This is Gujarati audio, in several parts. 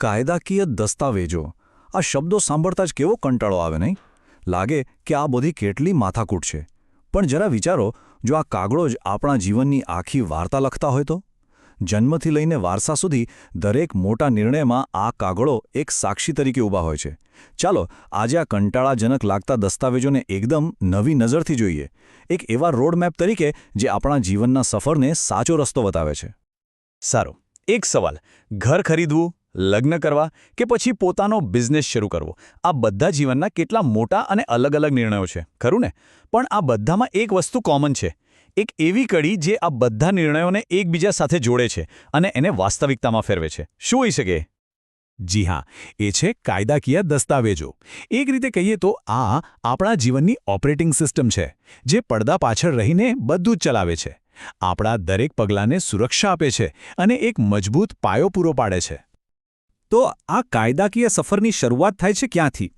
કાયદાકીય દસ્તાવેજો આ શબ્દો સાંભળતા જ કેવો કંટાળો આવે નહીં? લાગે કે આ બધી કેટલી માથાકૂટ છે. પણ જરા વિચારો, જો આ કાગળો જ આપણા જીવનની આખી વાર્તા લખતા હોય તો? જન્મથી લઈને વારસા સુધી દરેક મોટા નિર્ણયમાં આ કાગળો એક સાક્ષી તરીકે ઊભા હોય છે. ચાલો આજે આ કંટાળાજનક લાગતા દસ્તાવેજોને એકદમ નવી નજરથી જોઈએ, એક એવા રોડમેપ તરીકે જે આપણા જીવનના સફરને સાચો રસ્તો બતાવે છે. સારું, એક સવાલ: ઘર ખરીદવું, લગ્ન કરવા કે પછી પોતાનો બિઝનેસ શરૂ કરવો, આ બધા જીવનના કેટલા મોટા અને અલગ અલગ નિર્ણયો છે, ખરું ને? પણ આ બધામાં એક વસ્તુ કોમન છે, એક એવી કડી જે આ બધા નિર્ણયોને એકબીજા સાથે જોડે છે અને એને વાસ્તવિકતામાં ફેરવે છે. શું હોઈ શકે? જી હા, એ છે કાયદાકીય દસ્તાવેજો. એક રીતે કહીએ તો આ આપણા જીવનની ઓપરેટિંગ સિસ્ટમ છે, જે પડદા પાછળ રહીને બધું જ ચલાવે છે, આપણા દરેક પગલાંને સુરક્ષા આપે છે અને એક મજબૂત પાયો પૂરો પાડે છે. તો આ કાયદાકીય સફરની શરૂઆત થાય છે ક્યાંથી?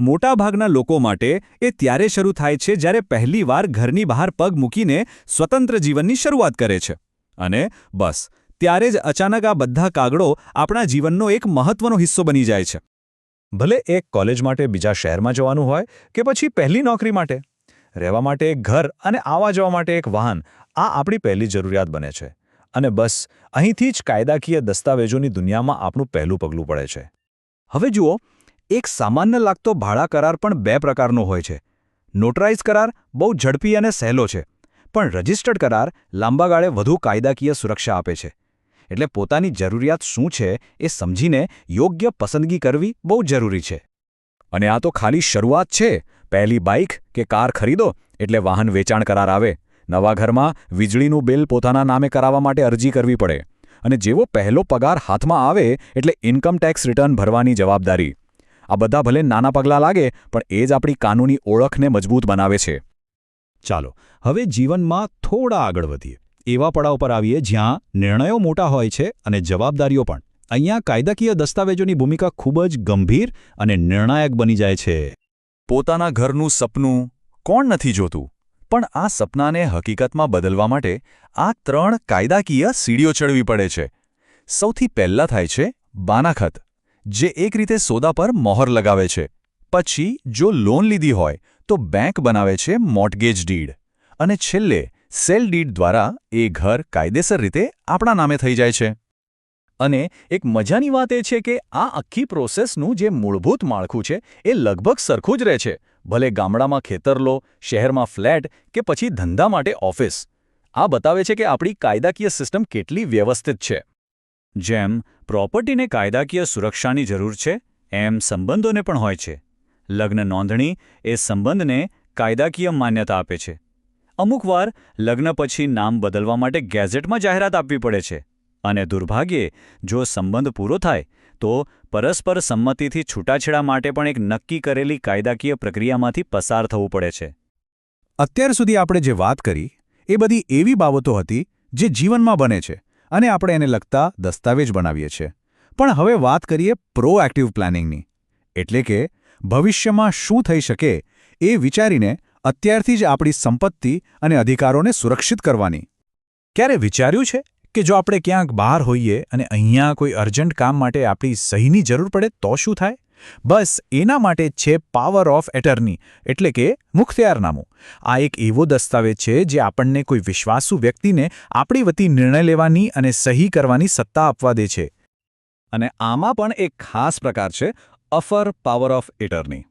મોટાભાગના લોકો માટે એ ત્યારે શરૂ થાય છે જ્યારે પહેલીવાર ઘરની બહાર પગ મૂકીને સ્વતંત્ર જીવનની શરૂઆત કરે છે. અને બસ ત્યારે જ અચાનક આ બધા કાગળો આપણા જીવનનો એક મહત્વનો હિસ્સો બની જાય છે. ભલે એક કોલેજ માટે બીજા શહેરમાં જવાનું હોય કે પછી પહેલી નોકરી માટે, રહેવા માટે એક ઘર અને આવવા જવા માટે એક વાહન, આ આપણી પહેલી જરૂરિયાત બને છે. અને બસ અહીંથી જ કાયદાકીય દસ્તાવેજોની દુનિયામાં આપણું પહેલું પગલું પડે છે. હવે જુઓ, એક સામાન્ય લાગતો ભાડા કરાર પણ બે પ્રકારનો હોય છે. નોટરાઇઝ કરાર બહુ ઝડપી અને સહેલો છે, પણ રજિસ્ટર્ડ કરાર લાંબા ગાળે વધુ કાયદાકીય સુરક્ષા આપે છે. એટલે પોતાની જરૂરિયાત શું છે એ સમજીને યોગ્ય પસંદગી કરવી બહુ જરૂરી છે. અને આ તો ખાલી શરૂઆત છે. પહેલી બાઇક કે કાર ખરીદો એટલે વાહન વેચાણ કરાર આવે. નવા ઘરમાં વીજળીનું બિલ પોતાના નામે કરાવવા માટે અરજી કરવી પડે. અને જેવો પહેલો પગાર હાથમાં આવે એટલે ઇન્કમ ટેક્સ રિટર્ન ભરવાની જવાબદારી. આ બધા ભલે નાના પગલાં લાગે, પણ એ જ આપણી કાનૂની ઓળખને મજબૂત બનાવે છે. ચાલો હવે જીવનમાં થોડા આગળ વધીએ. એવા પડાવ પર આવીએ જ્યાં નિર્ણયો મોટા હોય છે અને જવાબદારીઓ પણ. અહીંયા કાયદાકીય દસ્તાવેજોની ભૂમિકા ખૂબ જ ગંભીર અને નિર્ણાયક બની જાય છે. પોતાના ઘરનું સપનું કોણ નથી જોતું? પણ આ સપનાને હકીકતમાં બદલવા માટે આ 3 કાયદાકીય સીડીઓ ચડવી પડે છે. સૌથી પહેલા થાય છે બાનાખત, જે એક રીતે સોદા પર મહોર લગાવે છે. પછી જો લોન લીધી હોય તો બેંક બનાવે છે મોર્ટગેજ ડીડ. અને છેલ્લે સેલ ડીડ દ્વારા એ ઘર કાયદેસર રીતે આપણા નામે થઈ જાય છે. અને એક મજાની વાત એ છે કે આ આખી પ્રોસેસનું જે મૂળભૂત માળખું છે એ લગભગ સરખું જ રહે છે. ભલે ગામડામાં ખેતર લો, શહેરમાં ફ્લેટ કે પછી ધંધા માટે ઓફિસ. આ બતાવે છે કે આપણી કાયદાકીય સિસ્ટમ કેટલી વ્યવસ્થિત છે. જેમ પ્રોપર્ટીને કાયદાકીય સુરક્ષાની જરૂર છે, એમ સંબંધોને પણ હોય છે. લગ્ન નોંધણી એ સંબંધને કાયદાકીય માન્યતા આપે છે. અમુકવાર લગ્ન પછી નામ બદલવા માટે ગેઝેટમાં જાહેરાત આપવી પડે છે. અને દુર્ભાગ્યે જો સંબંધ પૂરો થાય તો પરસ્પર સંમતિથી છૂટાછેડા માટે પણ એક નક્કી કરેલી કાયદાકીય પ્રક્રિયામાંથી પસાર થવું પડે છે. અત્યાર સુધી આપણે જે વાત કરી એ બધી એવી બાબતો હતી જે જીવનમાં બને છે અને આપણે એને લગતા દસ્તાવેજ બનાવીએ છીએ. પણ હવે વાત કરીએ પ્રોએક્ટિવ પ્લાનિંગની. એટલે કે ભવિષ્યમાં શું થઈ શકે એ વિચારીને અત્યારથી જ આપણી સંપત્તિ અને અધિકારોને સુરક્ષિત કરવાની. ક્યારે વિચાર્યું છે કે જો આપણે ક્યાંક બહાર હોઈએ અને અહીંયા કોઈ અર્જન્ટ કામ માટે આપણી સહીની જરૂર પડે તો શું થાય? બસ એના માટે જ છે પાવર ઓફ એટર્ની, એટલે કે મુખત્યારનામું. આ એક એવો દસ્તાવેજ છે જે આપણને કોઈ વિશ્વાસુ વ્યક્તિને આપણી વતી નિર્ણય લેવાની અને સહી કરવાની સત્તા આપવા દે છે. અને આમાં પણ એક ખાસ પ્રકાર છે અફર પાવર ઓફ એટર્ની.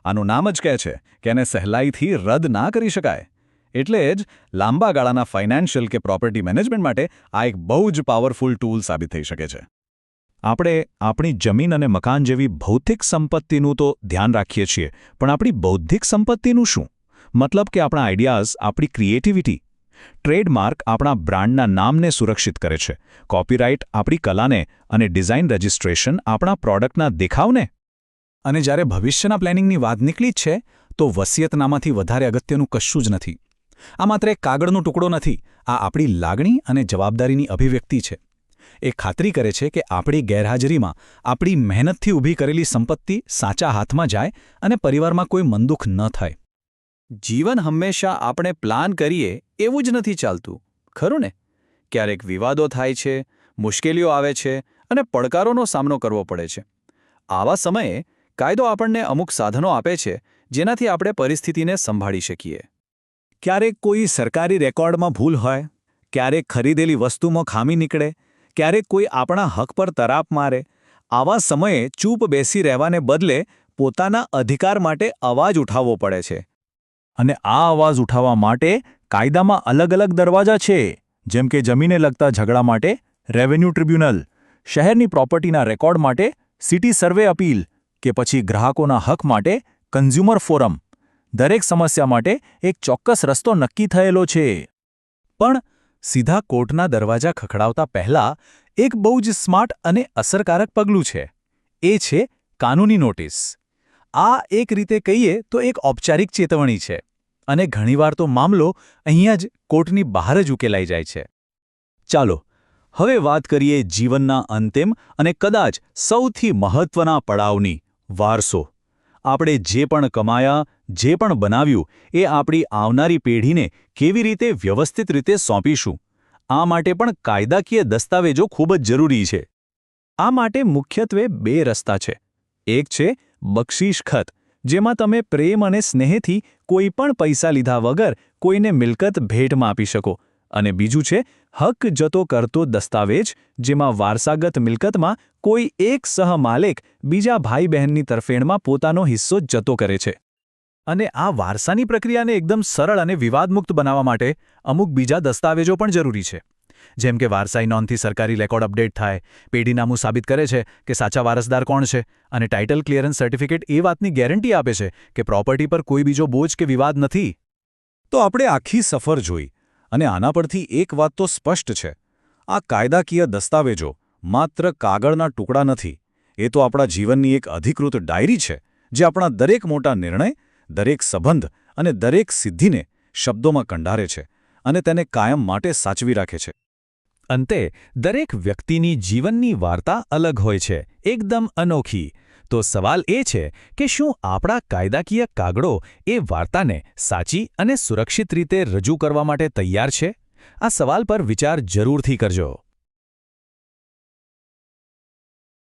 આનું નામ જ કહે છે કે એને સહેલાઈથી રદ ના કરી શકાય. એટલે જ લાંબા ગાળાના ફાઇનાન્શિયલ કે પ્રોપર્ટી મેનેજમેન્ટ માટે આ એક બહુ જ પાવરફુલ ટૂલ સાબિત થઈ શકે છે. આપણે આપણી જમીન અને મકાન જેવી ભૌતિક સંપત્તિનું તો ધ્યાન રાખીએ છીએ, પણ આપણી બૌદ્ધિક સંપત્તિનું શું? મતલબ કે આપણા આઈડિયાઝ, આપણી ક્રિએટિવિટી. ટ્રેડમાર્ક આપણા બ્રાન્ડના નામને સુરક્ષિત કરે છે. કોપીરાઇટ આપણી કલાને અને ડિઝાઇન રજિસ્ટ્રેશન આપણા પ્રોડક્ટના દેખાવને. અને જ્યારે ભવિષ્યના પ્લાનિંગની વાત નીકળી જ છે તો વસિયતનામાથી વધારે અગત્યનું કશું જ નથી. આ માત્ર એક કાગળનો ટુકડો નથી, આ આપણી લાગણી અને જવાબદારીની અભિવ્યક્તિ છે. એ ખાતરી કરે છે કે આપણી ગેરહાજરીમાં આપણી મહેનતથી ઊભી કરેલી સંપત્તિ સાચા હાથમાં જાય અને પરિવારમાં કોઈ મનદુખ ન થાય. જીવન હંમેશા આપણે પ્લાન કરીએ એવું જ નથી ચાલતું, ખરું ને? ક્યારેક વિવાદો થાય છે, મુશ્કેલીઓ આવે છે અને પડકારોનો સામનો કરવો પડે છે. આવા સમયે કાયદો આપણને અમુક સાધનો આપે છે જેનાથી આપણે પરિસ્થિતિને સંભાળી શકીએ. ક્યારેક કોઈ સરકારી રેકોર્ડમાં ભૂલ હોય, ક્યારેક ખરીદેલી વસ્તુમાં ખામી નીકળે, ક્યારેક કોઈ આપણા હક પર તરાપ મારે. આવા સમયે ચૂપ બેસી રહેવાને બદલે પોતાના અધિકાર માટે અવાજ ઉઠાવવો પડે છે. અને આ અવાજ ઉઠાવવા માટે કાયદામાં અલગ-અલગ દરવાજા છે, જેમ કે જમીને લગતા ઝઘડા માટે રેવન્યુ ટ્રિબ્યુનલ, શહેરની પ્રોપર્ટીના રેકોર્ડ માટે સિટી સર્વે અપીલ, કે પછી ગ્રાહકોના હક માટે કન્ઝ્યુમર ફોરમ. દરેક સમસ્યા માટે એક ચોક્કસ રસ્તો નક્કી થયેલો છે. પણ સીધા કોર્ટના દરવાજા ખખડાવતા પહેલા એક બહુ જ સ્માર્ટ અને અસરકારક પગલું છે. એ છે કાનૂની નોટિસ. આ એક રીતે કહીએ તો એક ઔપચારિક ચેતવણી છે, અને ઘણીવાર તો મામલો અહીંયા જ કોર્ટની બહાર જ ઉકેલાઈ જાય છે. ચાલો હવે વાત કરીએ જીવનના અંતિમ અને કદાચ સૌથી મહત્વના પડાવની, વારસો. આપણે જે પણ કમાયા, જે પણ બનાવ્યું, એ આપણી આવનારી પેઢીને કેવી રીતે વ્યવસ્થિત રીતે સોંપીશું. આ માટે પણ કાયદાકીય દસ્તાવેજો ખૂબ જ જરૂરી છે. આ માટે મુખ્યત્વે 2 રસ્તા છે. એક છે બક્ષિસ ખત, જેમાં તમે પ્રેમ અને સ્નેહથી કોઈ પણ પૈસા લીધા વગર કોઈને મિલકત ભેટમાં આપી શકો. અને બીજું છે હક જતો કરતો દસ્તાવેજ, જેમાં વારસાગત મિલકતમાં કોઈ એક સહમાલિક બીજા ભાઈ બહેનની તરફેણમાં પોતાનો હિસ્સો જતો કરે છે. અને આ વારસાની પ્રક્રિયાને એકદમ સરળ અને વિવાદમુક્ત બનાવવા માટે અમુક બીજા દસ્તાવેજો પણ જરૂરી છે. જેમ કે વારસાઈ નોંધથી સરકારી રેકોર્ડ અપડેટ થાય, પેઢીનામું સાબિત કરે છે કે સાચા વારસદાર કોણ છે, અને ટાઇટલ ક્લિયરન્સ સર્ટિફિકેટ એ વાતની ગેરંટી આપે છે કે પ્રોપર્ટી પર કોઈ બીજો બોજ કે વિવાદ નથી. તો આપણે આખી સફર જોઈ, અને આના પરથી એક વાત તો સ્પષ્ટ છે. આ કાયદાકીય દસ્તાવેજો માત્ર કાગળના ટુકડા નથી. એ તો આપણા જીવનની એક અધિકૃત ડાયરી છે, જે આપણા દરેક મોટા નિર્ણય, દરેક સંબંધ અને દરેક સિદ્ધિને શબ્દોમાં કંડારે છે અને તેને કાયમ માટે સાચવી રાખે છે. અંતે દરેક વ્યક્તિની જીવનની વાર્તા અલગ હોય છે, એકદમ અનોખી. તો સવાલ એ છે કે શું આપણા કાયદાકીય કાગળો એ વાર્તાને સાચી અને સુરક્ષિત રીતે રજૂ કરવા માટે તૈયાર છે? આ સવાલ પર વિચાર જરૂરથી કરજો.